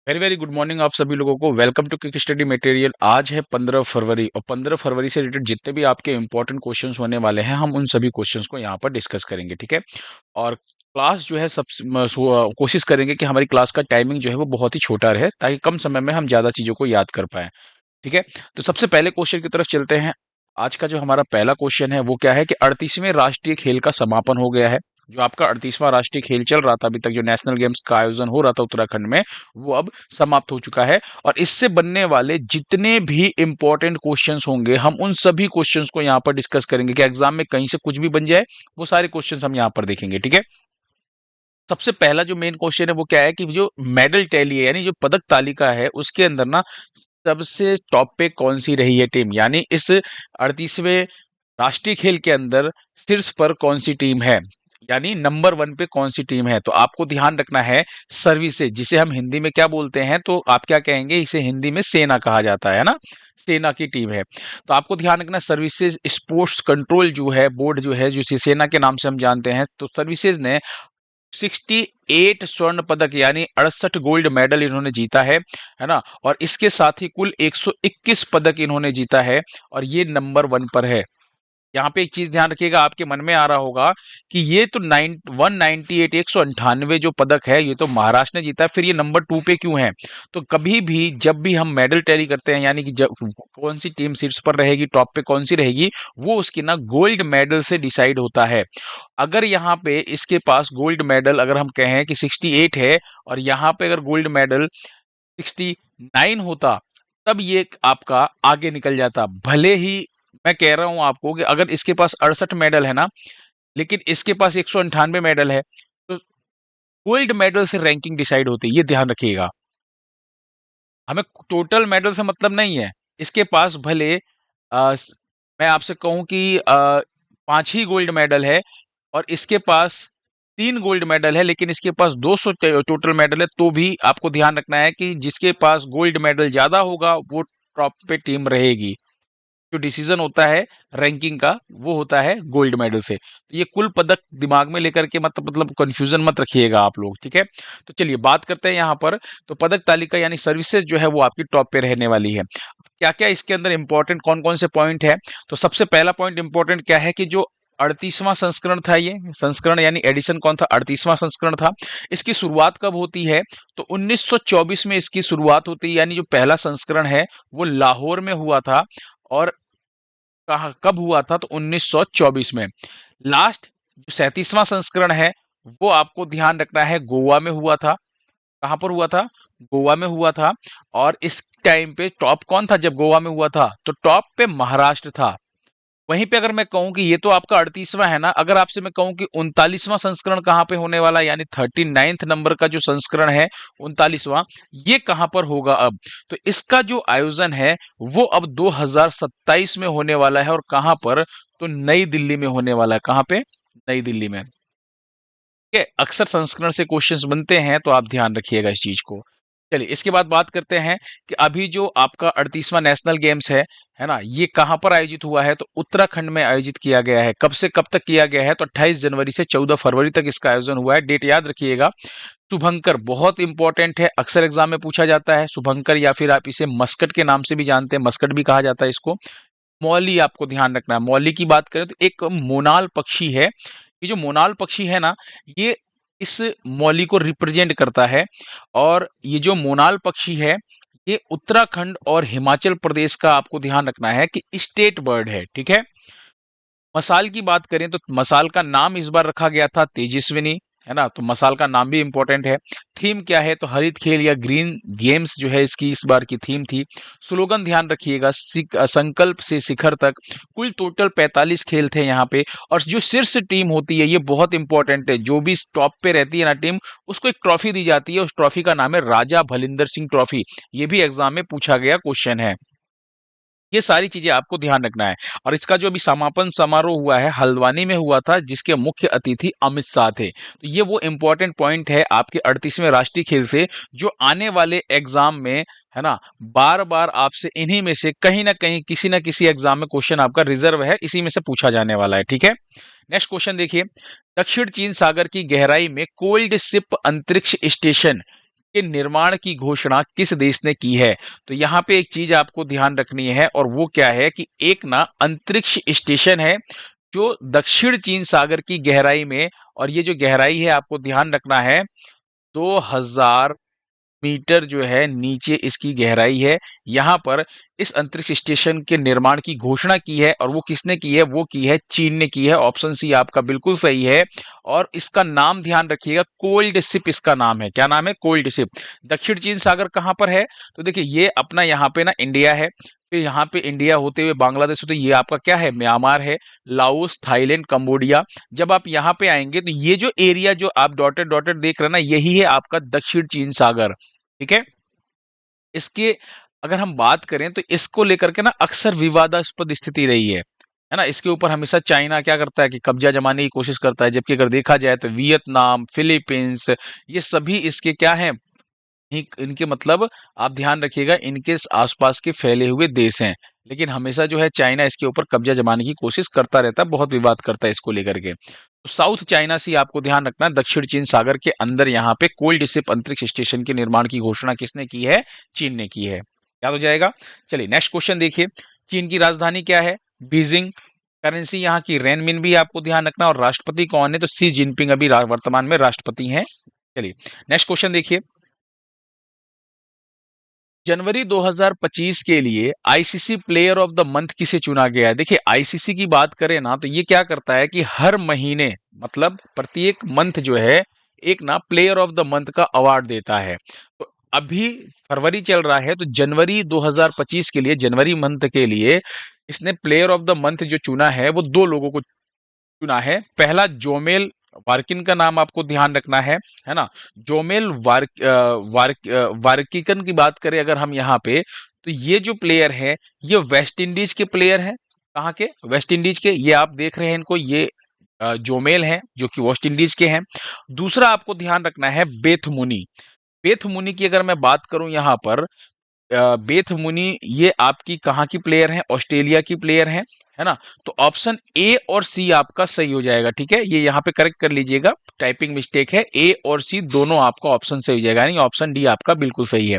Very very good morning आप सभी लोगों को। Welcome to quick study material. आज है 15 फरवरी और 15 फरवरी से रिलेटेड जितने भी आपके इंपॉर्टेंट क्वेश्चंस होने वाले हैं हम उन सभी क्वेश्चंस को यहाँ पर डिस्कस करेंगे, ठीक है। और क्लास जो है सब कोशिश करेंगे कि हमारी क्लास का टाइमिंग जो है वो बहुत ही छोटा रहे ताकि कम समय में हम ज्यादा चीजों को याद कर पाए, ठीक है। तो सबसे पहले क्वेश्चन की तरफ चलते हैं। आज का जो हमारा पहला क्वेश्चन है वो क्या है कि 38वें राष्ट्रीय खेल का समापन हो गया है। जो आपका 38वां राष्ट्रीय खेल चल रहा था अभी तक, जो नेशनल गेम्स का आयोजन हो रहा था उत्तराखंड में, वो अब समाप्त हो चुका है। और इससे बनने वाले जितने भी इंपॉर्टेंट क्वेश्चंस होंगे हम उन सभी क्वेश्चंस को यहाँ पर डिस्कस करेंगे कि एग्जाम में कहीं से कुछ भी बन जाए, वो सारे क्वेश्चंस हम यहाँ पर देखेंगे, ठीक है। सबसे पहला जो मेन क्वेश्चन है वो क्या है कि जो मेडल टैली है यानी जो पदक तालिका है उसके अंदर ना सबसे टॉप पे कौन सी रही है टीम, यानी इस 38वें राष्ट्रीय खेल के अंदर शीर्ष पर कौन सी टीम है, यानी नंबर वन पे कौन सी टीम है। तो आपको ध्यान रखना है सर्विसेज, जिसे हम हिंदी में क्या बोलते हैं, तो आप क्या कहेंगे, इसे हिंदी में सेना कहा जाता है ना, सेना की टीम है। तो आपको ध्यान रखना सर्विसेज स्पोर्ट्स कंट्रोल जो है बोर्ड जो है, जो सेना के नाम से हम जानते हैं, तो सर्विसेज ने 68 स्वर्ण पदक यानी 68 गोल्ड मेडल इन्होंने जीता है ना। और इसके साथ ही कुल 121 पदक इन्होंने जीता है और ये नंबर वन पर है। यहाँ पे एक चीज ध्यान रखिएगा, आपके मन में आ रहा होगा कि ये तो 198 198 जो पदक है ये तो महाराष्ट्र ने जीता है, फिर ये नंबर टू पे क्यों है। तो कभी भी जब भी हम मेडल टैली करते हैं, यानी कि जब कौन सी टीम शीर्ष पर रहेगी, टॉप पे कौन सी रहेगी, वो उसकी ना गोल्ड मेडल से डिसाइड होता है। अगर यहाँ पे इसके पास गोल्ड मेडल अगर हम कहें कि 68 है और यहाँ पे अगर गोल्ड मेडल 69 होता, तब ये आपका आगे निकल जाता। भले ही मैं कह रहा हूं आपको कि अगर इसके पास 68 मेडल है ना, लेकिन इसके पास 198 मेडल है, तो गोल्ड मेडल से रैंकिंग डिसाइड होती है, ये ध्यान रखिएगा। हमें टोटल मेडल से मतलब नहीं है। इसके पास भले मैं आपसे कहूं कि 5 ही गोल्ड मेडल है और इसके पास 3 गोल्ड मेडल है, लेकिन इसके पास 200 टोटल मेडल है, तो भी आपको ध्यान रखना है कि जिसके पास गोल्ड मेडल ज्यादा होगा वो टॉप पे टीम रहेगी। जो डिसीजन होता है रैंकिंग का वो होता है गोल्ड मेडल से। तो ये कुल पदक दिमाग में लेकर के मतलब कंफ्यूजन मत रखिएगा आप लोग, ठीक है। तो चलिए बात करते हैं यहाँ पर। तो पदक तालिका यानी सर्विसेज जो है वो आपकी टॉप पे रहने वाली है। क्या क्या इसके अंदर इंपॉर्टेंट कौन कौन से पॉइंट है, तो सबसे पहला पॉइंट इंपॉर्टेंट क्या है कि जो 38वां संस्करण था, ये संस्करण यानी एडिशन कौन था, 38वां संस्करण था। इसकी शुरुआत कब होती है, तो 1924 में इसकी शुरुआत होती है, यानी जो पहला संस्करण है वो लाहौर में हुआ था। और कहा कब हुआ था, तो 1924 में। लास्ट जो 37वां संस्करण है वो आपको ध्यान रखना है गोवा में हुआ था। कहां पर हुआ था, गोवा में हुआ था। और इस टाइम पे टॉप कौन था जब गोवा में हुआ था, तो टॉप पे महाराष्ट्र था। वहीं पे अगर मैं कहूं कि ये तो आपका 38वां है ना, अगर आपसे मैं कहूं कि 39वां संस्करण कहां पे होने वाला है, यानी 39th नंबर का जो संस्करण है 39वां, ये कहां पर होगा अब, तो इसका जो आयोजन है वो अब 2027 में होने वाला है। और कहां पर, तो नई दिल्ली में होने वाला है। कहां पे, नई दिल्ली में, ठीक है। अक्सर संस्करण से क्वेश्चंस बनते हैं तो आप ध्यान रखिएगा इस चीज को। चलिए इसके बाद बात करते हैं कि अभी जो आपका 38वां नेशनल गेम्स है ना, ये कहां पर आयोजित हुआ है, तो उत्तराखंड में आयोजित किया गया है। कब से कब तक किया गया है, तो 28 जनवरी से 14 फरवरी तक इसका आयोजन हुआ है। डेट याद रखिएगा। शुभंकर बहुत इंपॉर्टेंट है, अक्सर एग्जाम में पूछा जाता है शुभंकर, या फिर आप इसे मस्कट के नाम से भी जानते हैं, मस्कट भी कहा जाता है इसको। मौली आपको ध्यान रखना है। मौली की बात करें तो एक मोनाल पक्षी है। ये जो मोनाल पक्षी है ना, ये इस मौली को रिप्रेजेंट करता है। और ये जो मोनाल पक्षी है ये उत्तराखंड और हिमाचल प्रदेश का आपको ध्यान रखना है कि स्टेट बर्ड है, ठीक है। मसाल की बात करें तो मसाल का नाम इस बार रखा गया था तेजस्विनी, है ना, तो मसाल का नाम भी इंपॉर्टेंट है। थीम क्या है, तो हरित खेल या ग्रीन गेम्स जो है इसकी इस बार की थीम थी। स्लोगन ध्यान रखिएगा, संकल्प से शिखर तक। कुल टोटल 45 खेल थे यहाँ पे। और जो शीर्ष टीम होती है ये बहुत इंपॉर्टेंट है, जो भी टॉप पे रहती है ना टीम, उसको एक ट्रॉफी दी जाती है। उस ट्रॉफी का नाम है राजा भलिंदर सिंह ट्रॉफी। ये भी एग्जाम में पूछा गया क्वेश्चन है। ये सारी चीजें आपको ध्यान रखना है। और इसका जो अभी समापन समारोह हुआ है हल्द्वानी में हुआ था, जिसके मुख्य अतिथि अमित शाह थे। तो ये वो इंपॉर्टेंट पॉइंट है आपके 38वें राष्ट्रीय खेल से, जो आने वाले एग्जाम में, है ना, बार बार आपसे इन्हीं में से कहीं ना कहीं किसी ना किसी एग्जाम में क्वेश्चन आपका रिजर्व है, इसी में से पूछा जाने वाला है, ठीक है। नेक्स्ट क्वेश्चन देखिए। दक्षिण चीन सागर की गहराई में कोल्ड शिप अंतरिक्ष स्टेशन के निर्माण की घोषणा किस देश ने की है? तो यहाँ पे एक चीज आपको ध्यान रखनी है, और वो क्या है कि एक ना अंतरिक्ष स्टेशन है जो दक्षिण चीन सागर की गहराई में, और ये जो गहराई है आपको ध्यान रखना है, 2000 मीटर जो है नीचे इसकी गहराई है। यहाँ पर इस अंतरिक्ष स्टेशन के निर्माण की घोषणा की है, और वो किसने की है? वो की है चीन ने की है। ऑप्शन सी आपका बिल्कुल सही है। और इसका नाम ध्यान रखिएगा, कोल्ड शिप इसका नाम है। क्या नाम है? Cold ship. दक्षिण चीन सागर कहाँ पर है? तो देखिए ये अपना यहाँ पे ना इंडिया है, फिर यहाँ पे इंडिया होते हुए बांग्लादेश होते, ये आपका क्या है? म्यांमार है, लाओस, थाईलैंड, कंबोडिया। जब आप यहाँ पे आएंगे तो ये जो एरिया जो आप डॉटेड डॉटेड देख रहे हैं ना, यही है आपका दक्षिण चीन सागर। ठीक है। इसके अगर हम बात करें तो इसको लेकर के ना अक्सर विवादास्पद स्थिति रही है ना। इसके ऊपर हमेशा चाइना क्या करता है कि कब्जा जमाने की कोशिश करता है, जबकि अगर देखा जाए तो वियतनाम, फिलीपींस, ये सभी इसके क्या हैं? इनके मतलब आप ध्यान रखिएगा, इनके आसपास के फैले हुए देश हैं। लेकिन हमेशा जो है चाइना इसके ऊपर कब्जा जमाने की कोशिश करता रहता है, बहुत विवाद करता है इसको लेकर के। तो साउथ चाइना सी आपको ध्यान रखना है, दक्षिण चीन सागर के अंदर यहाँ पे कोल्ड शिप अंतरिक्ष स्टेशन के निर्माण की घोषणा किसने की है? चीन ने की है। याद हो जाएगा। चलिए नेक्स्ट क्वेश्चन देखिए। चीन की राजधानी क्या है? बीजिंग। करेंसी यहाँ की रेनमिन भी आपको ध्यान रखना, और राष्ट्रपति कौन है? तो सी जिनपिंग अभी वर्तमान में राष्ट्रपति हैं। चलिए नेक्स्ट क्वेश्चन देखिए। जनवरी 2025 के लिए ICC player of the month किसे चुना गया है? देखिए आईसीसी की बात करें ना तो ये क्या करता है कि हर महीने, मतलब प्रत्येक मंथ जो है, एक ना प्लेयर ऑफ द मंथ का अवार्ड देता है। तो अभी फरवरी चल रहा है, तो जनवरी 2025 के लिए, जनवरी मंथ के लिए इसने प्लेयर ऑफ द मंथ जो चुना है वो दो लोगों को चुना है। पहला जोमेल वार्किन का नाम आपको ध्यान रखना है ना। जोमेल वार्किकन की बात करें अगर हम यहाँ पे, तो ये जो प्लेयर है ये वेस्ट इंडीज के प्लेयर हैं। कहाँ के? वेस्ट इंडीज के। ये आप देख रहे हैं इनको, ये जोमेल हैं जो कि वेस्ट इंडीज के हैं। दूसरा आपको ध्यान रखना है बेथ मुनी। बेथ मुनी की अगर मैं बात करूं यहाँ पर, बेथ मुनी ये आपकी कहाँ की प्लेयर हैं? ऑस्ट्रेलिया की प्लेयर हैं, है ना। तो ऑप्शन ए और सी आपका सही हो जाएगा। ठीक है, ये यहाँ पे करेक्ट कर लीजिएगा, टाइपिंग मिस्टेक है। ए और सी दोनों आपका ऑप्शन सही हो जाएगा, यानी ऑप्शन डी आपका बिल्कुल सही है।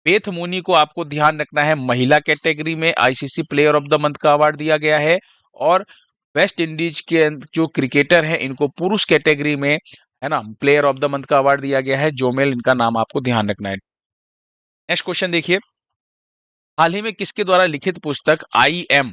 बेथ मुनी को आपको ध्यान रखना है, महिला कैटेगरी में ICC player of the month का अवार्ड दिया गया है। और वेस्ट इंडीज के जो क्रिकेटर हैं इनको पुरुष कैटेगरी में, है ना, प्लेयर ऑफ द मंथ का अवार्ड दिया गया है। जोमेल इनका नाम आपको ध्यान रखना है। नेक्स्ट क्वेश्चन देखिए। हाल ही में किसके द्वारा लिखित पुस्तक आई एम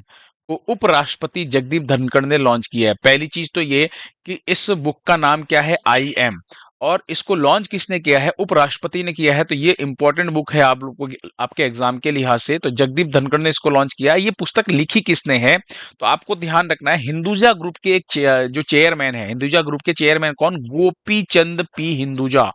को उपराष्ट्रपति जगदीप धनखड़ ने लॉन्च किया है? पहली चीज तो ये कि इस बुक का नाम क्या है? I am. और इसको लॉन्च किसने किया है? उपराष्ट्रपति ने किया है। तो ये इंपॉर्टेंट बुक है आप लोगों को, आपके एग्जाम के लिहाज से। तो जगदीप धनखड़ ने इसको लॉन्च किया है। ये पुस्तक लिखी किसने है? तो आपको ध्यान रखना है, हिंदुजा ग्रुप के एक जो चेयरमैन है, हिंदुजा ग्रुप के चेयरमैन कौन? Gopi Chand P Hinduja.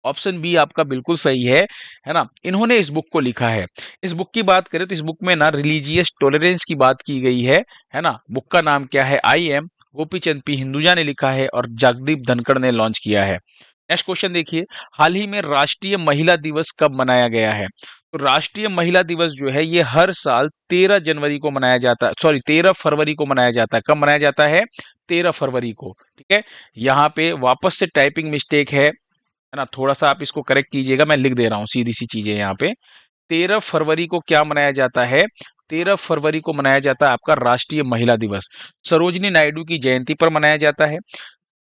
Option B आपका बिल्कुल सही है ना। इन्होंने इस बुक को लिखा है। इस बुक की बात करें तो इस बुक में ना रिलीजियस टॉलरेंस की बात की गई है ना। बुक का नाम क्या है? I am. Gopichand P Hinduja ने लिखा है और जगदीप धनखड़ ने लॉन्च किया है। नेक्स्ट क्वेश्चन देखिए। हाल ही में राष्ट्रीय महिला दिवस कब मनाया गया है? तो राष्ट्रीय महिला दिवस जो है ये हर साल 13 जनवरी को मनाया जाता है, सॉरी 13 फरवरी को मनाया जाता है। कब मनाया जाता है? 13 फरवरी को। ठीक है, यहाँ पे वापस से टाइपिंग मिस्टेक है ना, थोड़ा सा आप इसको करेक्ट कीजिएगा, मैं लिख दे रहा हूँ सीधी सी चीजें यहाँ पे। 13 फरवरी को क्या मनाया जाता है? 13 फरवरी को मनाया जाता है आपका राष्ट्रीय महिला दिवस। सरोजिनी नायडू की जयंती पर मनाया जाता है।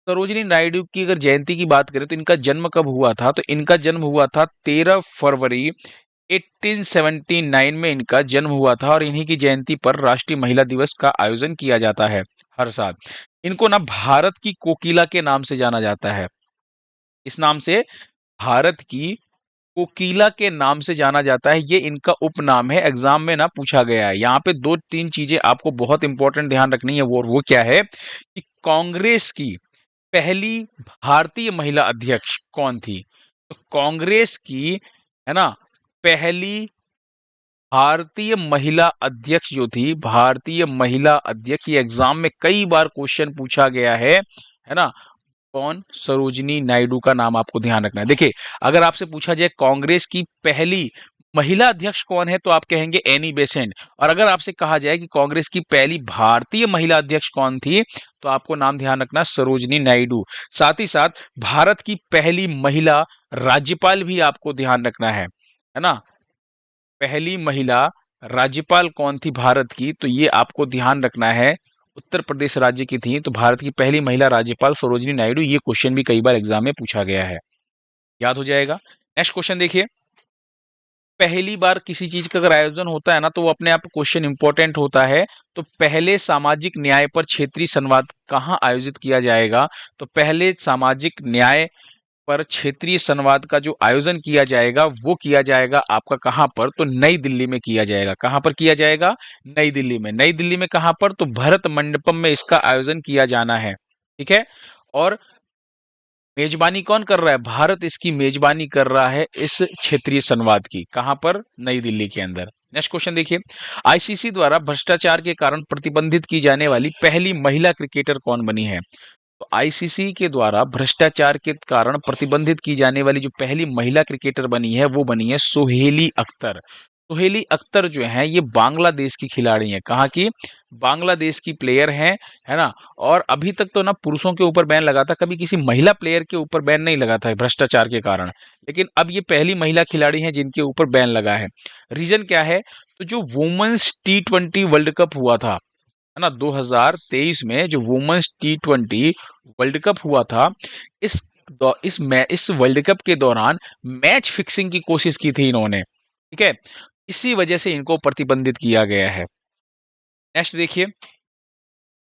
सरोजिनी नायडू की अगर जयंती की बात करें तो इनका जन्म कब हुआ था? तो इनका जन्म हुआ था 13 फरवरी 1879 में इनका जन्म हुआ था, और इन्हीं की जयंती पर राष्ट्रीय महिला दिवस का आयोजन किया जाता है हर साल। इनको ना भारत की कोकिला के नाम से जाना जाता है। इस नाम से, भारत की कोकिला के नाम से जाना जाता है, ये इनका उपनाम है। एग्जाम में ना पूछा गया है। यहाँ पे दो तीन चीजें आपको बहुत इंपॉर्टेंट ध्यान रखनी है, वो क्या है कि कांग्रेस की पहली भारतीय महिला अध्यक्ष कौन थी? तो कांग्रेस की, है ना, पहली भारतीय महिला अध्यक्ष जो थी, भारतीय महिला अध्यक्ष, ये एग्जाम में कई बार क्वेश्चन पूछा गया है ना। कौन? सरोजिनी नायडू का नाम आपको ध्यान रखना है। देखिए अगर आपसे पूछा जाए कांग्रेस की पहली महिला अध्यक्ष कौन है तो आप कहेंगे एनी बेसेंट, और अगर आपसे कहा जाए कि कांग्रेस की पहली भारतीय महिला अध्यक्ष कौन थी तो आपको नाम ध्यान रखना सरोजिनी नायडू। साथ ही साथ भारत की पहली महिला राज्यपाल भी आपको ध्यान रखना है ना। पहली महिला राज्यपाल कौन थी भारत की, तो ये आपको ध्यान रखना है, उत्तर प्रदेश राज्य की थी। तो भारत की पहली महिला राज्यपाल सरोजिनी नायडू। ये क्वेश्चन भी कई बार एग्जाम में पूछा गया है, याद हो जाएगा। नेक्स्ट क्वेश्चन देखिए, पहली बार किसी चीज का अगर आयोजन होता है ना, तो वो अपने आप क्वेश्चन इंपॉर्टेंट होता है। तो पहले सामाजिक न्याय पर क्षेत्रीय संवाद कहाँ आयोजित किया जाएगा, तो पहले सामाजिक न्याय पर क्षेत्रीय संवाद का जो आयोजन किया जाएगा वो किया जाएगा आपका कहां पर, तो नई दिल्ली में किया जाएगा। कहां पर किया जाएगा, नई दिल्ली में। नई दिल्ली में कहां पर, तो भरत मंडपम में इसका आयोजन किया जाना है, ठीक है। और मेजबानी कौन कर रहा है, भारत इसकी मेजबानी कर रहा है इस क्षेत्रीय संवाद की। कहां पर, नई दिल्ली के अंदर। नेक्स्ट क्वेश्चन देखिए, आईसीसी द्वारा भ्रष्टाचार के कारण प्रतिबंधित की जाने वाली पहली महिला क्रिकेटर कौन बनी है, तो आईसीसी के द्वारा भ्रष्टाचार के कारण प्रतिबंधित की जाने वाली जो पहली महिला क्रिकेटर बनी है वो बनी है सोहेली अख्तर। सोहेली अख्तर जो है ये बांग्लादेश की खिलाड़ी है। कहाँ की, बांग्लादेश की प्लेयर हैं, है ना। और अभी तक तो ना पुरुषों के ऊपर बैन लगा था, कभी किसी महिला प्लेयर के ऊपर बैन नहीं लगा था भ्रष्टाचार के कारण, लेकिन अब ये पहली महिला खिलाड़ी हैं जिनके ऊपर बैन लगा है। रीजन क्या है, तो जो वुमेन्स T20 वर्ल्ड कप हुआ था, है ना, 2023 में जो वुमेन्स T20 वर्ल्ड कप हुआ था, इस इस वर्ल्ड कप के दौरान मैच फिक्सिंग की कोशिश की थी इन्होंने, ठीक है। इसी वजह से इनको प्रतिबंधित किया गया है। नेक्स्ट देखिए,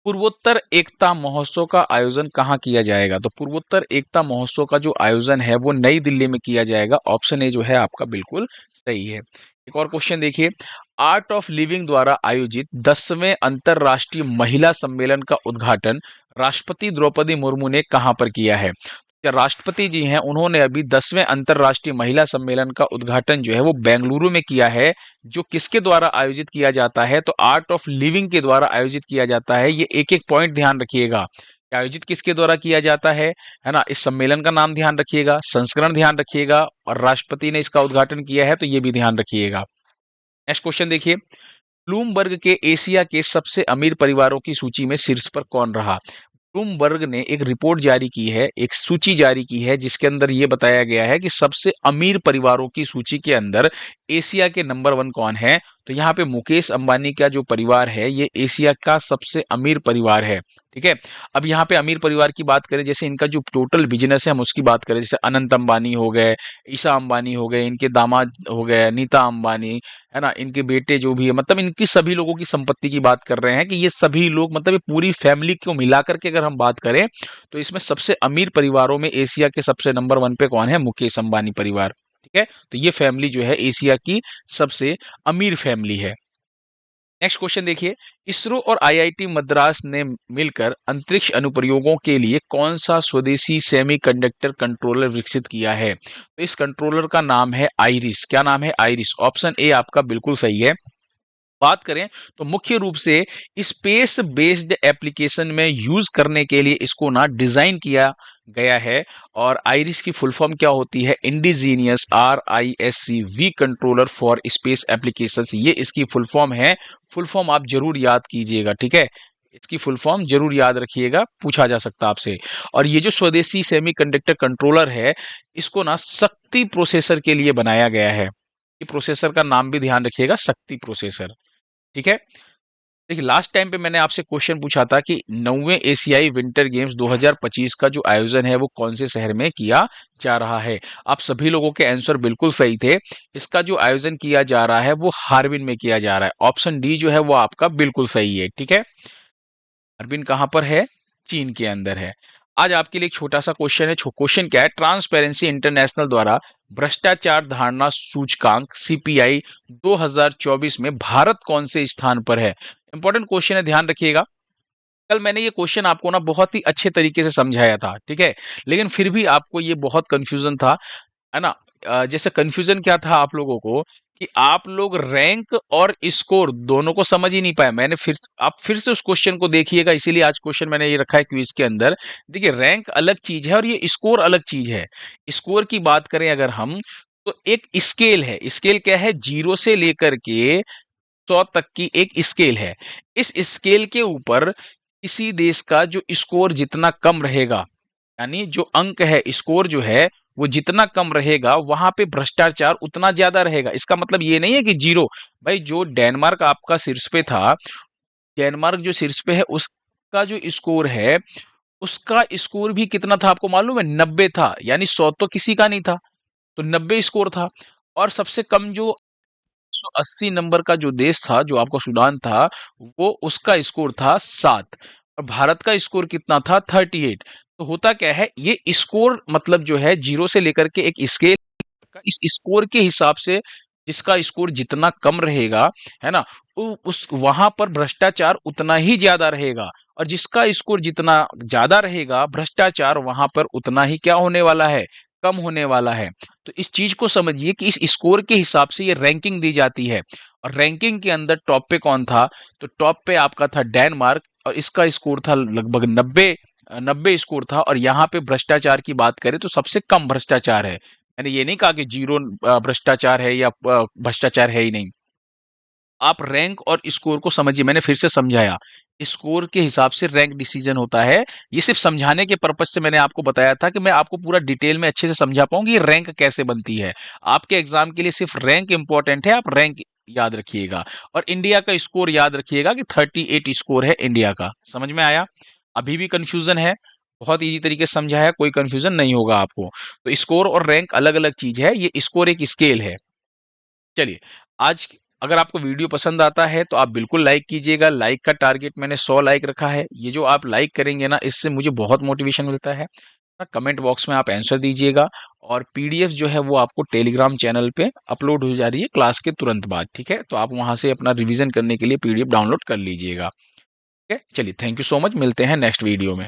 पूर्वोत्तर एकता महोत्सव का आयोजन कहाँ किया जाएगा, तो पूर्वोत्तर एकता महोत्सव का जो आयोजन है वो नई दिल्ली में किया जाएगा। ऑप्शन ए जो है आपका बिल्कुल सही है। एक और क्वेश्चन देखिए, आर्ट ऑफ लिविंग द्वारा आयोजित 10वें अंतरराष्ट्रीय महिला सम्मेलन का उद्घाटन राष्ट्रपति द्रौपदी मुर्मू ने कहां पर किया है। क्या राष्ट्रपति जी हैं उन्होंने अभी 10वें अंतरराष्ट्रीय महिला सम्मेलन का उद्घाटन जो है वो बेंगलुरु में किया है, जो किसके द्वारा आयोजित किया जाता है, तो आर्ट ऑफ लिविंग के द्वारा आयोजित किया जाता है। ये एक एक पॉइंट ध्यान रखिएगा, आयोजित किसके द्वारा किया जाता है ना। इस सम्मेलन का नाम ध्यान रखिएगा, संस्करण ध्यान रखिएगा, और राष्ट्रपति ने इसका उद्घाटन किया है, तो ये भी ध्यान रखिएगा। नेक्स्ट क्वेश्चन देखिए, ब्लूमबर्ग के एशिया के सबसे अमीर परिवारों की सूची में शीर्ष पर कौन रहा। ब्लूमबर्ग ने एक रिपोर्ट जारी की है, एक सूची जारी की है, जिसके अंदर यह बताया गया है कि सबसे अमीर परिवारों की सूची के अंदर एशिया के नंबर 1 कौन है, तो यहाँ पे मुकेश अंबानी का जो परिवार है ये एशिया का सबसे अमीर परिवार है, ठीक है। अब यहाँ पे अमीर परिवार की बात करें, जैसे इनका जो टोटल बिजनेस है हम उसकी बात करें, जैसे अनंत अंबानी हो गए, ईशा अंबानी हो गए, इनके दामाद हो गए नीता अंबानी, है ना, इनके बेटे जो भी है, मतलब इनकी सभी लोगों की संपत्ति की बात कर रहे हैं कि ये सभी लोग, मतलब ये पूरी फैमिली को मिलाकर के अगर हम बात करें तो इसमें सबसे अमीर परिवारों में एशिया के सबसे नंबर 1 पे कौन है, मुकेश अंबानी परिवार, ठीक है। तो ये फैमिली जो है एशिया की सबसे अमीर फैमिली है। नेक्स्ट क्वेश्चन देखिए, इसरो और आईआईटी मद्रास ने मिलकर अंतरिक्ष अनुप्रयोगों के लिए कौन सा स्वदेशी सेमीकंडक्टर कंट्रोलर विकसित किया है, तो इस कंट्रोलर का नाम है आइरिस। क्या नाम है, आइरिस। ऑप्शन ए आपका बिल्कुल सही है। बात करें तो मुख्य रूप से स्पेस बेस्ड एप्लीकेशन में यूज करने के लिए इसको ना डिजाइन किया गया है। और आइरिस की फुल फॉर्म क्या होती है, indigenous RISC V controller for space applications, ये इसकी फुल फॉर्म है। फुल फॉर्म आप जरूर याद कीजिएगा, ठीक है। इसकी फुल फॉर्म जरूर याद रखिएगा, पूछा जा सकता है आपसे। और ये जो स्वदेशी सेमीकंडक्टर कंट्रोलर है, इसको ना शक्ति प्रोसेसर के लिए बनाया गया है। ये प्रोसेसर का नाम भी ध्यान रखिएगा, शक्ति प्रोसेसर, ठीक है। देखिए, लास्ट टाइम पे मैंने आपसे क्वेश्चन पूछा था कि 9वें एशियाई विंटर गेम्स 2025 का जो आयोजन है वो कौन से शहर में किया जा रहा है। आप सभी लोगों के आंसर बिल्कुल सही थे। इसका जो आयोजन किया जा रहा है वो हार्बिन में किया जा रहा है। ऑप्शन डी जो है वो आपका बिल्कुल सही है, ठीक है। हार्बिन कहां पर है, चीन के अंदर है। आज आपके लिए एक छोटा सा क्वेश्चन है। क्वेश्चन क्या है, ट्रांसपेरेंसी इंटरनेशनल द्वारा भ्रष्टाचार धारणा सूचकांक CPI 2024 में भारत कौन से स्थान पर है। इंपॉर्टेंट क्वेश्चन है, ध्यान रखिएगा। कल मैंने ये क्वेश्चन आपको ना बहुत ही अच्छे तरीके से समझाया था, ठीक है, लेकिन फिर भी आपको ये बहुत कंफ्यूजन था, है ना। जैसे कंफ्यूजन क्या था आप लोगों को कि आप लोग रैंक और स्कोर दोनों को समझ ही नहीं पाए। मैंने आप फिर से उस क्वेश्चन को देखिएगा, इसीलिए आज क्वेश्चन मैंने ये रखा है क्विज के अंदर। देखिए, रैंक अलग चीज है और ये स्कोर अलग चीज है। स्कोर की बात करें अगर हम, तो एक स्केल है। स्केल क्या है, 0 से लेकर के 100 तक की एक स्केल है। इस स्केल के ऊपर किसी देश का जो स्कोर जितना कम रहेगा, यानी जो अंक है, स्कोर जो है, वो जितना कम रहेगा वहां पे भ्रष्टाचार उतना ज्यादा रहेगा। इसका मतलब ये नहीं है कि जीरो। भाई जो डेनमार्क आपका शीर्ष पे था, डेनमार्क जो शीर्ष पे है उसका जो स्कोर है, उसका स्कोर भी कितना था आपको मालूम है? 90 था। यानी 100 तो किसी का नहीं था, तो 90 स्कोर था। और सबसे कम जो 180 नंबर का जो देश था, जो आपका सूडान था, वो उसका स्कोर था 7। और भारत का स्कोर कितना था? 38। तो होता क्या है, ये स्कोर मतलब जो है जीरो से लेकर के एक स्केल का, इस स्कोर के हिसाब से जिसका स्कोर जितना कम रहेगा, है ना, उस वहां पर भ्रष्टाचार उतना ही ज्यादा रहेगा। और जिसका स्कोर जितना ज्यादा रहेगा, भ्रष्टाचार वहां पर उतना ही क्या होने वाला है? कम होने वाला है। तो इस चीज को समझिए कि इस स्कोर के हिसाब से ये रैंकिंग दी जाती है। और रैंकिंग के अंदर टॉप पे कौन था? तो टॉप पे आपका था डेनमार्क, और इसका स्कोर था लगभग 90 स्कोर था। और यहाँ पे भ्रष्टाचार की बात करें तो सबसे कम भ्रष्टाचार है। मैंने ये नहीं कहा कि जीरो भ्रष्टाचार है या भ्रष्टाचार है ही नहीं। आप रैंक और स्कोर को समझिए, मैंने फिर से समझाया, स्कोर के हिसाब से रैंक डिसीजन होता है। ये सिर्फ समझाने के पर्पज से मैंने आपको बताया था कि मैं आपको पूरा डिटेल में अच्छे से समझा पाऊँ कि रैंक कैसे बनती है। आपके एग्जाम के लिए सिर्फ रैंक इंपॉर्टेंट है, आप रैंक याद रखिएगा। और इंडिया का स्कोर याद रखिएगा कि 38 स्कोर है इंडिया का। समझ में आया? अभी भी कंफ्यूजन है? बहुत इजी तरीके से समझाया, कोई कंफ्यूजन नहीं होगा आपको। तो स्कोर और रैंक अलग अलग चीज है, ये स्कोर एक स्केल है। चलिए, आज अगर आपको वीडियो पसंद आता है तो आप बिल्कुल लाइक कीजिएगा। लाइक का टारगेट मैंने 100 लाइक रखा है। ये जो आप लाइक करेंगे ना, इससे मुझे बहुत मोटिवेशन मिलता है ना। कमेंट बॉक्स में आप आंसर दीजिएगा। और पीडीएफ जो है वो आपको टेलीग्राम चैनल पे अपलोड हो जा रही है क्लास के तुरंत बाद, ठीक है? तो आप वहां से अपना रिवीजन करने के लिए पीडीएफ डाउनलोड कर लीजिएगा। ठीक है, चलिए, थैंक यू सो मच, मिलते हैं नेक्स्ट वीडियो में।